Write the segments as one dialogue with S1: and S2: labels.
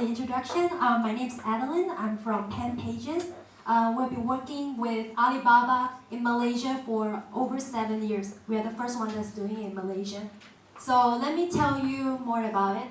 S1: the introduction. My name is Adeline. I'm from 10 Pages. We've been working with Alibaba in Malaysia for over 7 years. We are the first one that's doing it in Malaysia. So let me tell you more about it.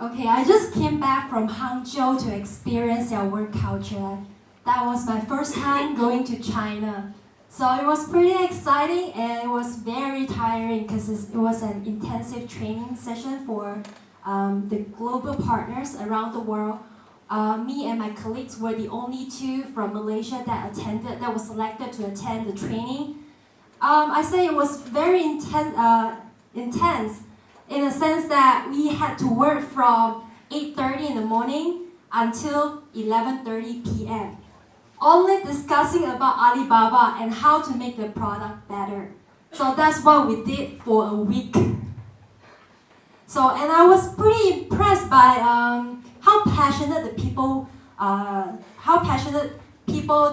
S1: Okay, I just came back from Hangzhou to experience our work culture. That was my first time going to China. So it was pretty exciting and it was very tiring because it was an intensive training session for the global partners around the world. Me and my colleagues were the only two from Malaysia that was selected to attend the training. I say it was very intense in the sense that we had to work from 8:30 in the morning until 11:30 p.m. only discussing about Alibaba and how to make the product better. So that's what we did for a week. So, and I was pretty impressed by how passionate people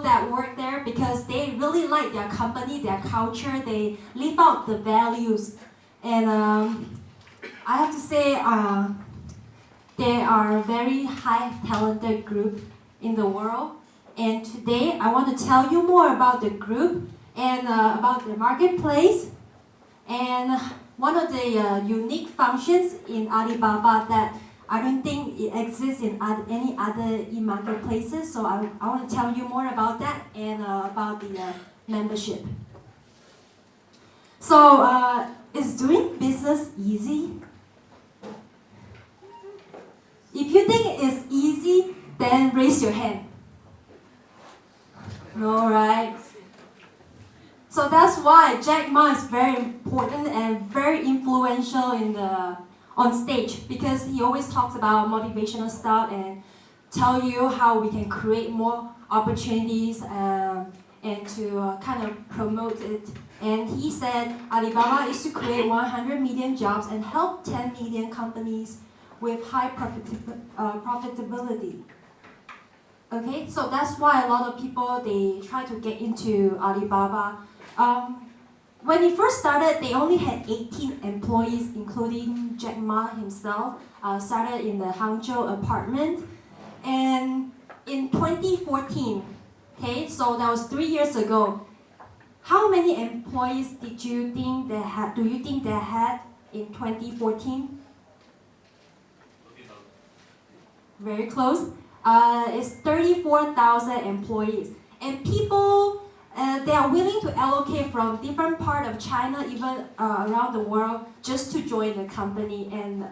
S1: that work there, because they really like their company, their culture, they live out the values. And I have to say, they are a very high talented group in the world. And today I want to tell you more about the group and about the marketplace and one of the unique functions in Alibaba that I don't think it exists in any other e-marketplaces. So I want to tell you more about that and about the membership. So is doing business easy? If you think it's easy, then raise your hand. No, right? So that's why Jack Ma is very important and very influential on stage, because he always talks about motivational stuff and tell you how we can create more opportunities and to kind of promote it. And he said Alibaba is to create 100 million jobs and help 10 million companies with high profitability. Okay, so that's why a lot of people, they try to get into Alibaba. When he first started, they only had 18 employees, including Jack Ma himself, started in the Hangzhou apartment. And in 2014, okay, so that was 3 years ago, how many employees do you think they had in 2014? Very close. It's 34,000 employees. And people, they are willing to allocate from different parts of China, even around the world, just to join the company. And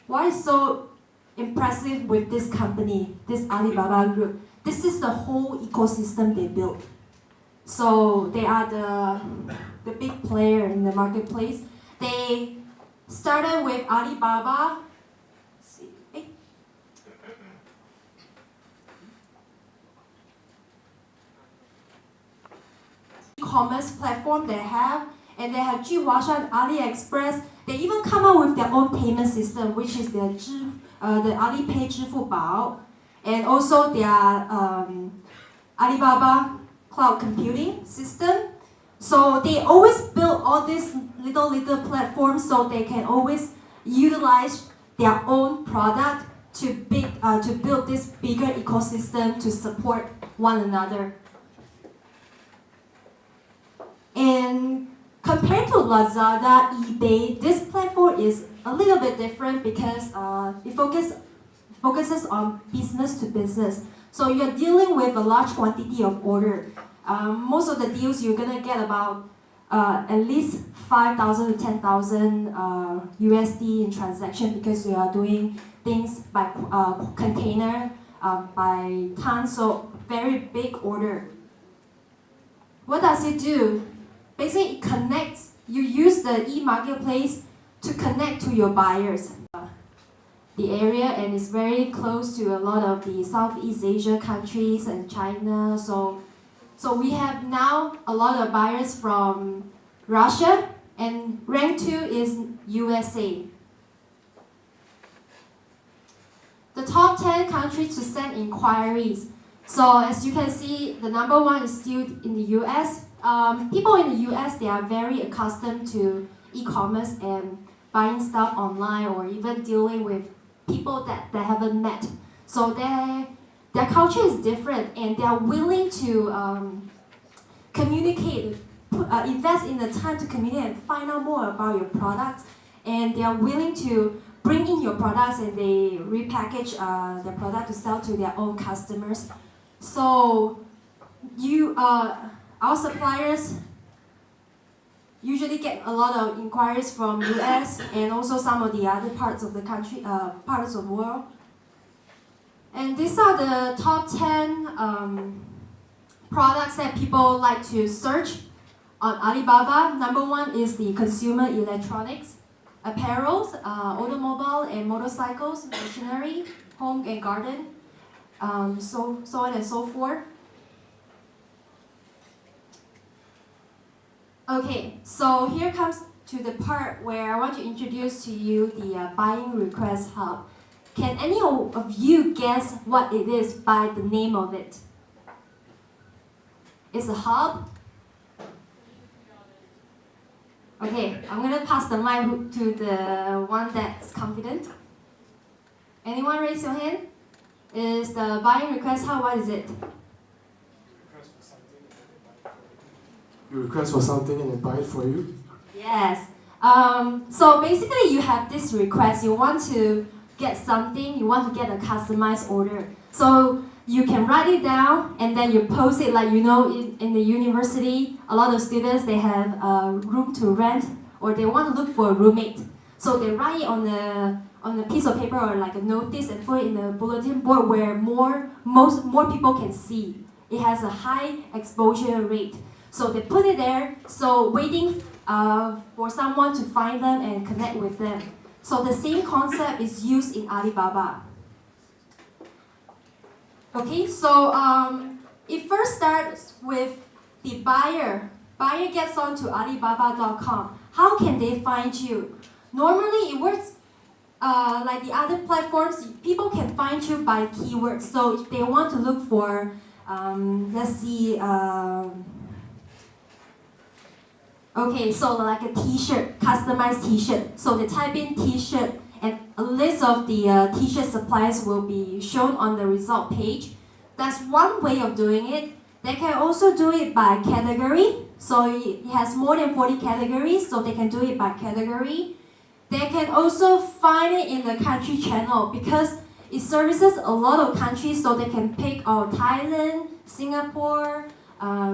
S1: what is so impressive with this company, this Alibaba group? This is the whole ecosystem they built. So they are the big player in the marketplace. They started with Alibaba. E-commerce platform they have, and they have Juhuashan, AliExpress. They even come out with their own payment system, which is the Alipay 支付宝, and also their Alibaba cloud computing system. So they always build all these little platforms so they can always utilize their own product to build this bigger ecosystem to support one another. And compared to Lazada, eBay, this platform is a little bit different because it focuses on business to business. So you're dealing with a large quantity of order. Most of the deals you're gonna get about at least 5,000 to 10,000 USD in transaction, because you are doing things by container, by ton, so very big order. What does it do? Basically, it connects. You use the e-marketplace to connect to your buyers. The area, and it's very close to a lot of the Southeast Asia countries and China. So we have now a lot of buyers from Russia, and rank 2 is USA. The top 10 countries to send inquiries. So as you can see, the number 1 is still in the US. People in the US, they are very accustomed to e-commerce, and buying stuff online or even dealing with people that they haven't met. So their culture is different, and they are willing to communicate, invest in the time to communicate and find out more about your products, and they are willing to bring in your products and they repackage the product to sell to their own customers. So our suppliers usually get a lot of inquiries from US and also some of the other parts of the country, parts of the world. And these are the top 10 products that people like to search on Alibaba. Number 1 is the consumer electronics, apparels, automobile and motorcycles, machinery, home and garden, so on and so forth. Okay, so here comes to the part where I want to introduce to you the Buying Request Hub. Can any of you guess what it is by the name of it? It's a hub. Okay, I'm gonna pass the mic to the one that's confident. Anyone raise your hand? Is the Buying Request Hub, what is it?
S2: You request for something and they buy it for you?
S1: Yes. So basically you have this request, you want to get something, you want to get a customized order. So you can write it down and then you post it, like in the university, a lot of students, they have a room to rent or they want to look for a roommate. So they write it on a piece of paper or like a notice and put it in the bulletin board where more people can see. It has a high exposure rate. So they put it there, so waiting for someone to find them and connect with them. So the same concept is used in Alibaba. Okay, so it first starts with the buyer. Buyer gets onto Alibaba.com. How can they find you? Normally it works like the other platforms, people can find you by keywords. So if they want to look for, let's see, okay, so like a t-shirt, customized t-shirt. So they type in t-shirt and a list of the t-shirt suppliers will be shown on the result page. That's one way of doing it. They can also do it by category. So it has more than 40 categories, so they can do it by category. They can also find it in the country channel because it services a lot of countries, so they can pick Thailand, Singapore,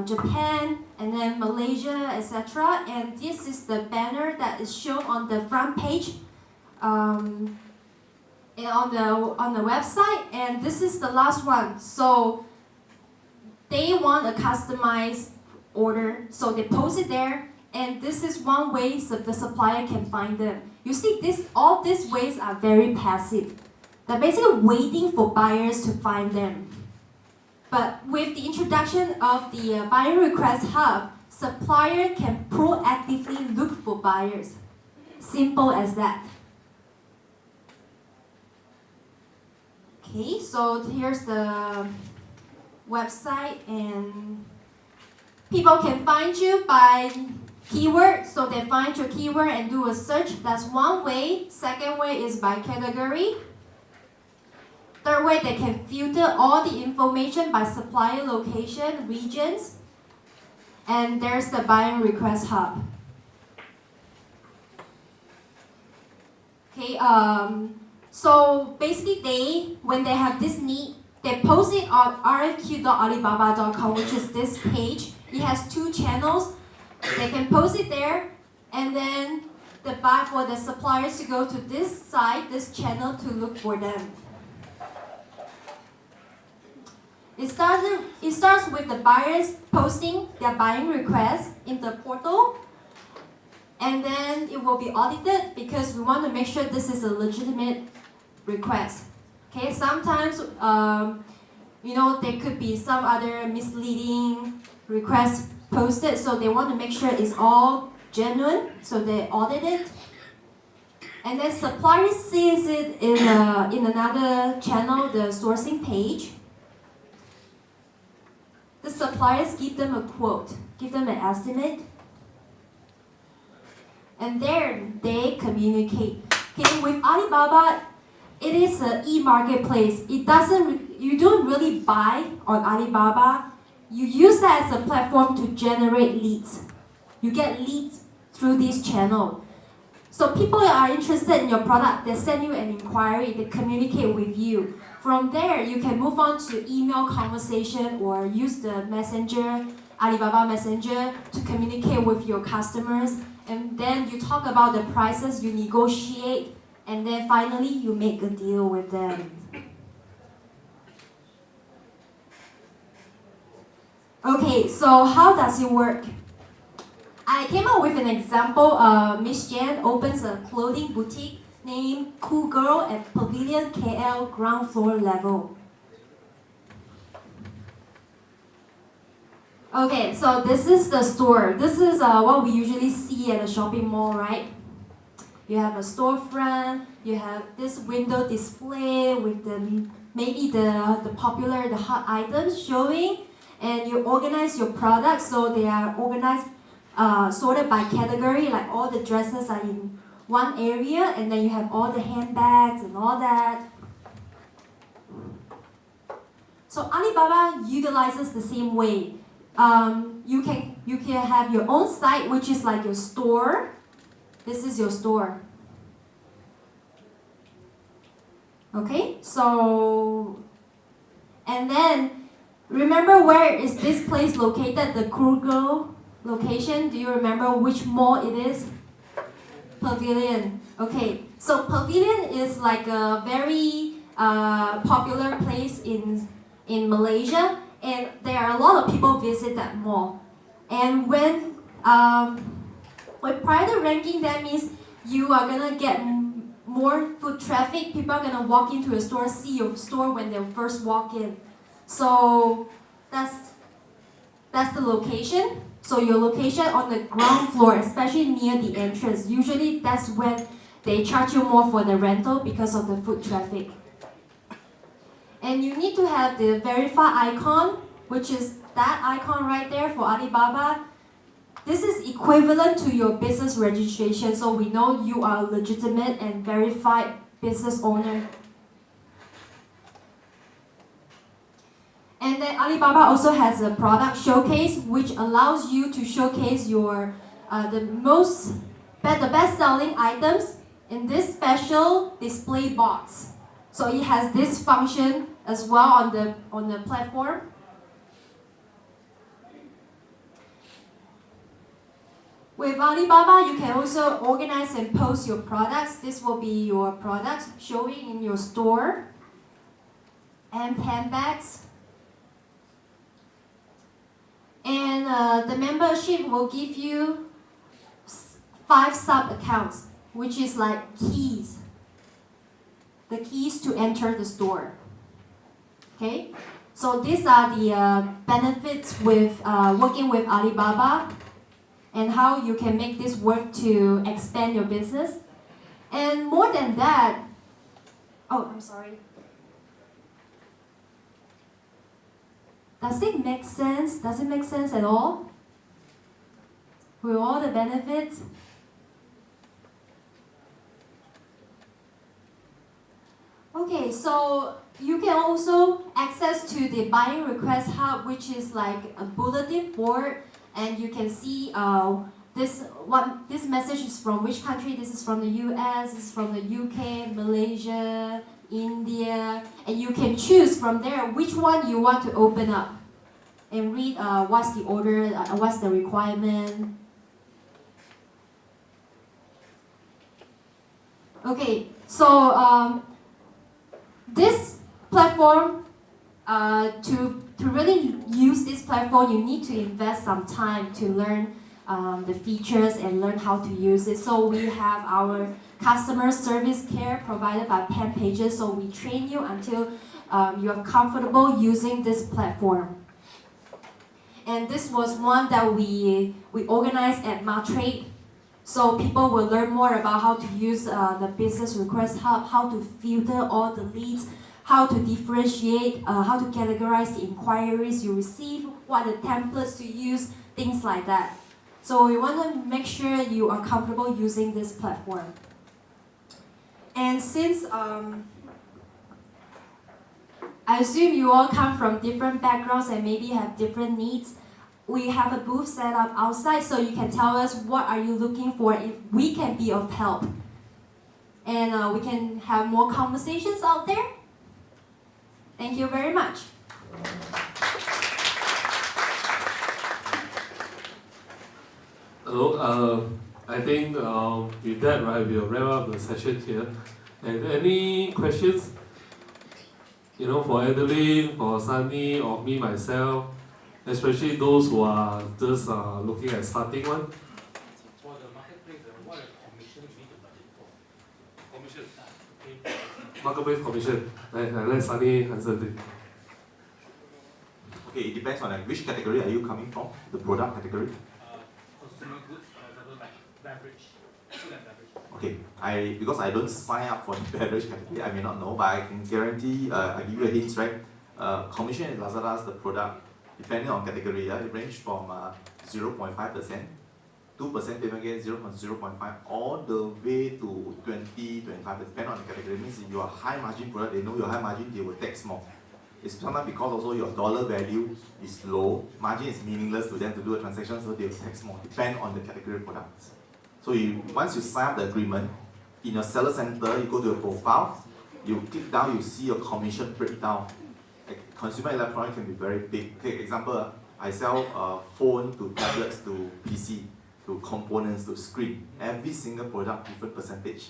S1: Japan, and then Malaysia, etc. And this is the banner that is shown on the front page and on the website. And this is the last one. So they want a customized order, so they post it there. And this is one way so the supplier can find them. You see, all these ways are very passive. They're basically waiting for buyers to find them. But with the introduction of the Buyer Request Hub, supplier can proactively look for buyers. Simple as that. Okay, so here's the website, and people can find you by keyword. So they find your keyword and do a search. That's one way. Second way is by category. Third way, they can filter all the information by supplier location, regions. And there's the Buying Request Hub. Okay, so basically when they have this need, they post it on rfq.alibaba.com, which is this page. It has 2 channels. They can post it there, and then for the suppliers to go to this site, this channel, to look for them. It starts with the buyers posting their buying request in the portal, and then it will be audited because we want to make sure this is a legitimate request. Okay, sometimes there could be some other misleading requests posted, so they want to make sure it's all genuine, so they audit it. And then supplier sees it in another channel, the sourcing page. The suppliers give them a quote, give them an estimate. and there they communicate. Okay, with Alibaba, it is an e-marketplace. You don't really buy on Alibaba. You use that as a platform to generate leads. You get leads through this channel. So people are interested in your product, they send you an inquiry, they communicate with you. From there, you can move on to email conversation or use the messenger, Alibaba Messenger, to communicate with your customers. And then you talk about the prices, you negotiate, and then finally you make a deal with them. Okay, so how does it work? I came up with an example. Miss Jan opens a clothing boutique named Cool Girl at Pavilion KL ground floor level. Okay, so this is the store. This is what we usually see at a shopping mall, right? You have a storefront, you have this window display with maybe the popular, the hot items showing, and you organize your products so they are organized, sorted by category, like all the dresses are in one area, and then you have all the handbags and all that. So Alibaba utilizes the same way. You can have your own site, which is like your store. This is your store. Okay, so, and then remember where is this place located, the Kruger location? Do you remember which mall it is? Pavilion. Okay, so Pavilion is like a very popular place in Malaysia, and there are a lot of people visit that mall. And when prior ranking, that means you are gonna get more foot traffic. People are gonna walk into a store, see your store when they first walk in. So that's the location. So your location on the ground floor, especially near the entrance, usually that's when they charge you more for the rental because of the foot traffic. And you need to have the verify icon, which is that icon right there for Alibaba. This is equivalent to your business registration, so we know you are a legitimate and verified business owner. And then Alibaba also has a product showcase, which allows you to showcase your the best-selling items in this special display box. So it has this function as well on the platform. With Alibaba, you can also organize and post your products. This will be your products showing in your store. And handbags. And the membership will give you 5 sub-accounts, which is like keys. The keys to enter the store. Okay? So these are the benefits with working with Alibaba, and how you can make this work to expand your business. And more than that, oh, I'm sorry. Does it make sense? Does it make sense at all? With all the benefits? Okay, so you can also access to the buying request hub, which is like a bulletin board. And you can see this message is from which country. This is from the US, this is from the UK, Malaysia, India. And you can choose from there which one you want to open up. And read what's the order, what's the requirement. Okay, so this platform, to really use this platform, you need to invest some time to learn the features and learn how to use it. So we have our customer service care provided by Pen Pages. So we train you until you're comfortable using this platform. And this was one that we organized at Matrade. So people will learn more about how to use the business request hub, how to filter all the leads, how to differentiate, how to categorize the inquiries you receive, what are the templates to use, things like that. So we want to make sure you are comfortable using this platform. And since I assume you all come from different backgrounds and maybe have different needs, we have a booth set up outside so you can tell us what are you looking for if we can be of help. And we can have more conversations out there. Thank you very much.
S3: Hello, I think with that, right, we'll wrap up the session here. And any questions? You know, for Adeline, for Sunny, or me, myself, especially those who are just looking at starting one?
S4: For the marketplace, what are the commission we need to budget for? Commission. Okay.
S3: Marketplace commission. Let Sunny answer this.
S5: Okay, it depends on which category are you coming from, the product category.
S4: Consumer goods, for example, like beverage, food and beverage.
S5: Okay, because I don't sign up for the beverage category, I may not know, but I can guarantee, I give you a hint, right? Commission in Lazada's the product, depending on category, it ranges from 0.5%, 2% payment gain, 0.5, all the way to 20, 25, depending on the category. It means if you are high margin product, they know your high margin, they will tax more. It's sometimes because also your dollar value is low, margin is meaningless to them to do a transaction, so they will tax more, depend on the category products. So once you sign up the agreement, in your seller center, you go to your profile, you click down, you see your commission breakdown. Consumer electronics can be very big. Okay, example, I sell phone to tablets to PC, to components to screen. Every single product, different percentage.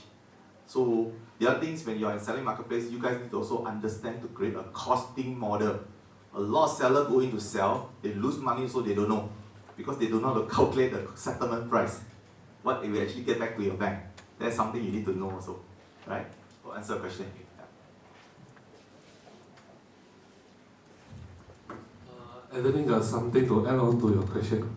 S5: So the other things when you are in selling marketplace, you guys need to also understand to create a costing model. A lot of sellers go in to sell, they lose money so they don't know. Because they don't know how to calculate the settlement price. What it will actually get back to your bank. That's something you need to know also. Right? To answer the question.
S3: Adeline got something to add on to your question.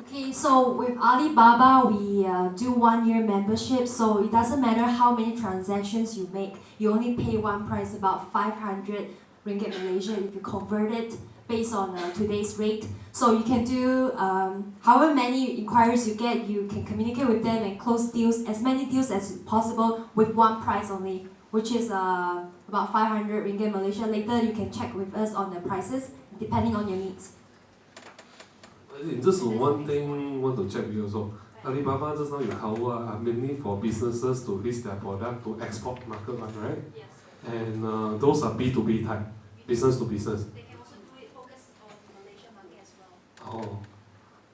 S1: Okay, so with Alibaba, we do 1 year membership, so it doesn't matter how many transactions you make, you only pay one price, about 500 ringgit Malaysia if you convert it based on today's rate. So you can do however many inquiries you get, you can communicate with them and close deals, as many deals as possible with one price only, which is about 500 ringgit Malaysia. Later you can check with us on the prices depending on your needs.
S3: Just one thing want to check with you also. Alibaba just now you cover mainly for businesses to list their product to export market one, right?
S1: Yes.
S3: And those are B2B type, business to business.
S1: They can also do it focus on Malaysia market as well.
S3: Oh,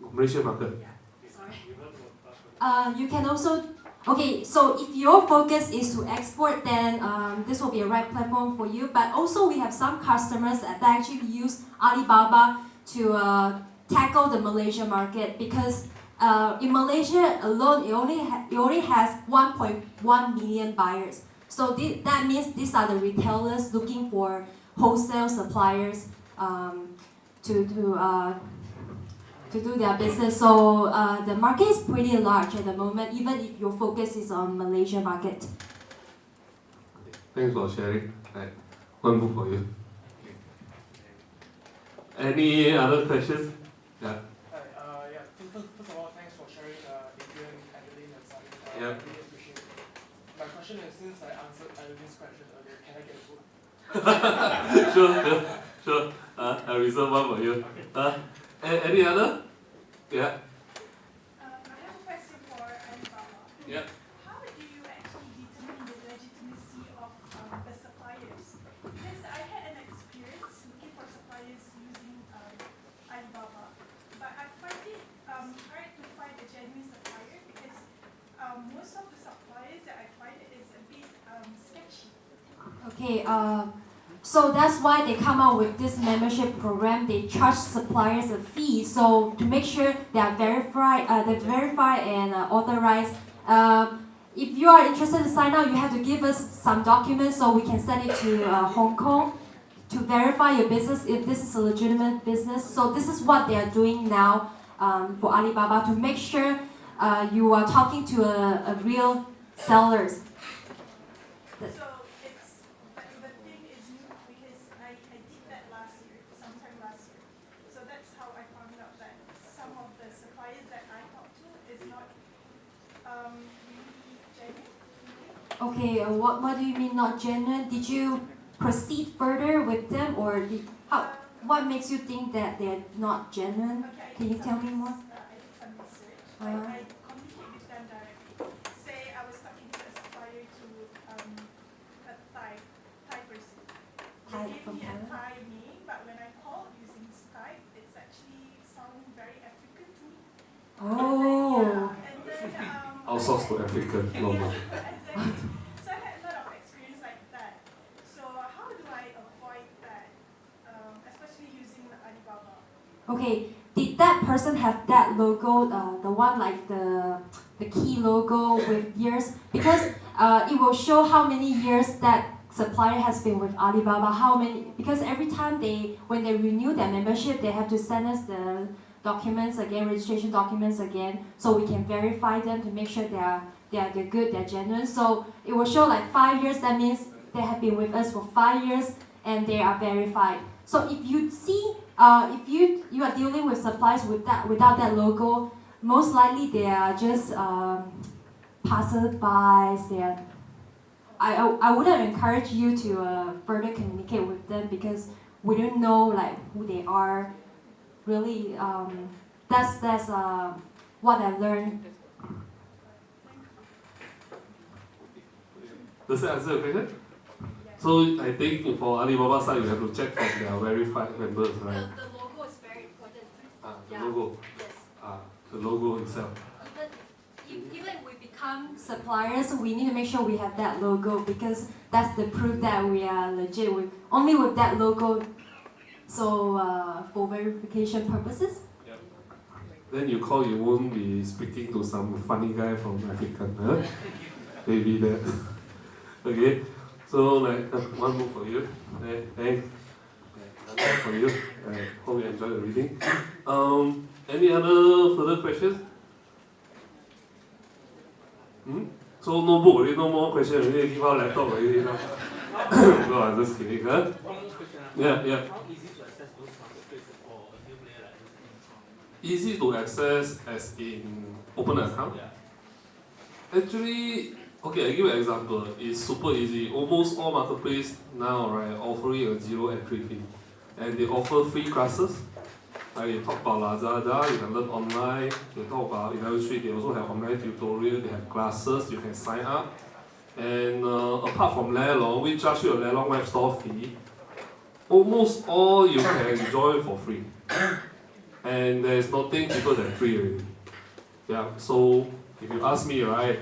S3: Malaysia market.
S1: Yeah, sorry. You can also, okay, so if your focus is to export, then this will be a right platform for you. But also we have some customers that actually use Alibaba to tackle the Malaysia market, because in Malaysia alone, it only has 1.1 million buyers. So that means these are the retailers looking for wholesale suppliers to do their business. So the market is pretty large at the moment, even if your focus is on Malaysia market.
S3: Thanks for sharing. Right. One book for you. Any other questions? Yeah.
S2: Yeah. First of all, thanks for sharing, Adrian, Adeline, and Sunny.
S3: Yeah.
S2: I really appreciate it. My question is, since I answered Adeline's question earlier, can I get a vote?
S3: Sure. I reserve one for you. Any other? Yeah.
S6: I have a question for Alibaba.
S3: Yeah.
S6: How do you actually determine the legitimacy of the suppliers? Because I had an experience looking for suppliers using Alibaba, but I find it hard to find a genuine supplier because most of the suppliers that I find is a bit sketchy.
S1: Okay, so that's why they come out with this membership program. They charge suppliers a fee, so to make sure they are verified, and authorized. If you are interested to sign up, you have to give us some documents so we can send it to Hong Kong to verify your business if this is a legitimate business. So this is what they are doing now for Alibaba to make sure you are talking to a real sellers.
S6: So it's, but the thing is new because I did that sometime last year. So that's how I found out that some of the
S1: Okay, what do you mean not genuine? Did you proceed further with them, or what makes you think that they're not genuine?
S6: Okay,
S1: Can you tell me more?
S6: I did some research.
S1: Uh-huh.
S6: I communicate with them directly. Say I was talking to a supplier to a Thai person.
S1: Thai
S6: They gave
S1: from
S6: me a
S1: Thailand?
S6: Thai name, but when I called using Skype, it's actually sounding very African to me.
S1: Oh.
S6: And then
S3: Outsource to African, no more.
S6: Exactly. So I had a lot of experience like that. So how do I avoid that, especially using Alibaba?
S1: Okay, did that person have that logo, the one like the key logo with years? Because it will show how many years that supplier has been with Alibaba, how many, because every time when they renew their membership, they have to send us the documents again, registration documents again, so we can verify them to make sure they're good, they're genuine. So it will show like 5 years, that means they have been with us for 5 years and they are verified. So if you see, if you are dealing with suppliers without that logo, most likely they are just passersby. I wouldn't encourage you to further communicate with them because we don't know like who they are. Really, that's what I learned.
S3: Does that answer your question? So I think for Alibaba side, you have to check from their verified members, right?
S1: The logo is very important.
S3: The
S1: Yeah.
S3: logo.
S1: Yes.
S3: The logo itself.
S1: Even if we become suppliers, we need to make sure we have that logo because that's the proof that we are legit only with that logo. So for verification purposes.
S3: Yep. Then you call, you won't be speaking to some funny guy from African, huh? Maybe that. Okay. So like one more for you. Thanks. Another for you. Hope you enjoyed the reading. Any other further questions? So no book already, no more questions already. Give out laptop already now. No, I'm just kidding. Huh?
S4: One more question.
S3: Yeah.
S4: How easy to access those marketplaces for a new player like this?
S3: Easy to access as in open an account.
S4: Yeah.
S3: Actually, okay, I give you an example. It's super easy. Almost all marketplace now, right, offering a zero entry fee, and they offer free classes. You talk about Lazada, you can learn online. You talk about 11 Street, they also have online tutorial. They have classes. You can sign up. And apart from Lelong, we charge you a Lelong web store fee. Almost all you can enjoy for free, and there's nothing cheaper than free already. Yeah. So if you ask me, right,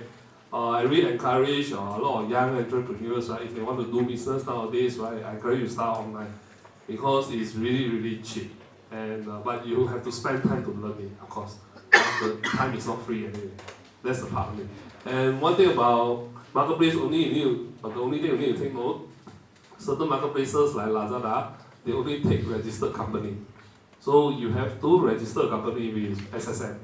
S3: I really encourage a lot of young entrepreneurs, right, if they want to do business nowadays, right, I encourage you to start online because it's really cheap. And but you have to spend time to learn it, of course. The time is not free anyway. That's the part of it. And one thing about marketplace, the only thing you need to take note, certain marketplaces like Lazada, they only take registered company. So you have to register a company with SSN.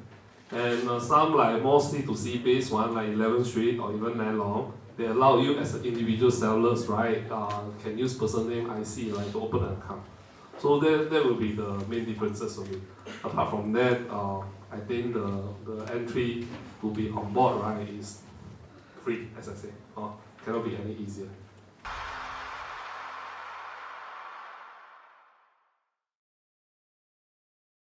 S3: And some like more C2C based one, like 11th Street or even Lelong, they allow you as an individual sellers, right, can use person name IC, like, to open an account. So that will be the main differences of it. Apart from that, I think the entry to be on board, right, is free, as I say. Cannot be any easier.